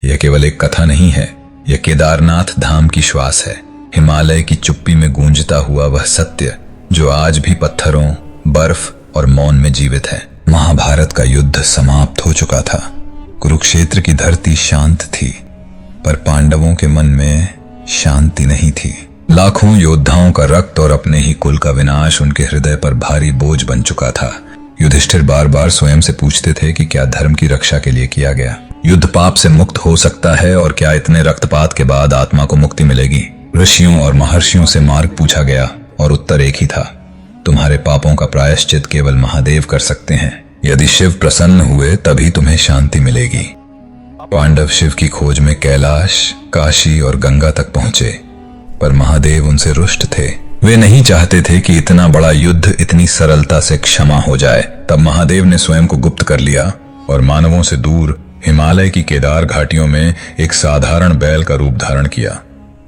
यह केवल एक कथा नहीं है, यह केदारनाथ धाम की श्वास है, हिमालय की चुप्पी में गूंजता हुआ वह सत्य जो आज भी पत्थरों, बर्फ और मौन में जीवित है। महाभारत का युद्ध समाप्त हो चुका था। कुरुक्षेत्र की धरती शांत थी, पर पांडवों के मन में शांति नहीं थी। लाखों योद्धाओं का रक्त और अपने ही कुल का विनाश उनके हृदय पर भारी बोझ बन चुका था। युधिष्ठिर बार बार स्वयं से पूछते थे कि क्या धर्म की रक्षा के लिए किया गया युद्ध पाप से मुक्त हो सकता है, और क्या इतने रक्तपात के बाद आत्मा को मुक्ति मिलेगी। ऋषियों और महर्षियों से मार्ग पूछा गया और उत्तर एक ही था, तुम्हारे पापों का प्रायश्चित केवल महादेव कर सकते हैं। यदि शिव प्रसन्न हुए तभी तुम्हें शांति मिलेगी। पांडव शिव की खोज में कैलाश, काशी और गंगा तक पहुंचे, पर महादेव उनसे रुष्ट थे। वे नहीं चाहते थे कि इतना बड़ा युद्ध इतनी सरलता से क्षमा हो जाए। तब महादेव ने स्वयं को गुप्त कर लिया और मानवों से दूर हिमालय की केदार घाटियों में एक साधारण बैल का रूप धारण किया।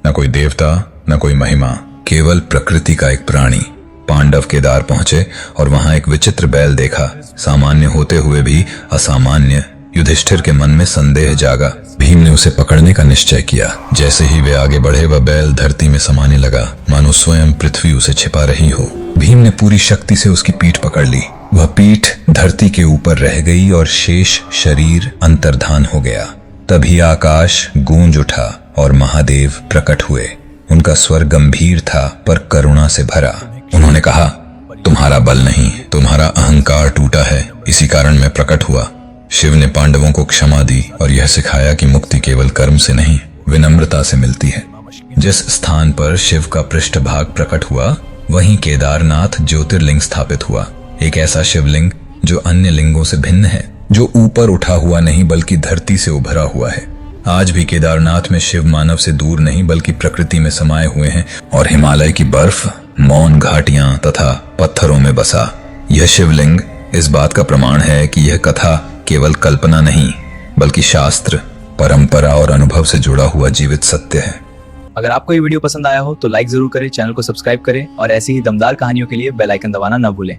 न कोई देवता, न कोई महिमा, केवल प्रकृति का एक प्राणी। पांडव केदार पहुंचे और वहां एक विचित्र बैल देखा, सामान्य होते हुए भी असामान्य। युधिष्ठिर के मन में संदेह जागा। भीम ने उसे पकड़ने का निश्चय किया। जैसे ही वे आगे बढ़े, वह बैल धरती में समाने लगा, मानो स्वयं पृथ्वी उसे छिपा रही हो। भीम ने पूरी शक्ति से उसकी पीठ पकड़ ली। वह पीठ धरती के ऊपर रह गई और शेष शरीर अंतर्धान हो गया। तभी आकाश गूंज उठा और महादेव प्रकट हुए। उनका स्वर गंभीर था पर करुणा से भरा। उन्होंने कहा, तुम्हारा बल नहीं, तुम्हारा अहंकार टूटा है, इसी कारण मैं प्रकट हुआ। शिव ने पांडवों को क्षमा दी और यह सिखाया कि मुक्ति केवल कर्म से नहीं, विनम्रता से मिलती है। जिस स्थान पर शिव का पृष्ठभाग प्रकट हुआ, वहीं केदारनाथ ज्योतिर्लिंग स्थापित हुआ। एक ऐसा शिवलिंग जो अन्य लिंगों से भिन्न है, जो ऊपर उठा हुआ नहीं बल्कि धरती से उभरा हुआ है। आज भी केदारनाथ में शिव मानव से दूर नहीं बल्कि प्रकृति में समाये हुए हैं, और हिमालय की बर्फ, मौन घाटियां तथा पत्थरों में बसा। यह शिवलिंग इस बात का प्रमाण है कि यह कथा केवल कल्पना नहीं बल्कि शास्त्र, परंपरा और अनुभव से जुड़ा हुआ जीवित सत्य है। अगर आपको ये वीडियो पसंद आया हो तो लाइक जरूर करें, चैनल को सब्सक्राइब करें और ऐसी ही दमदार कहानियों के लिए बेल आइकन दबाना न भूलें।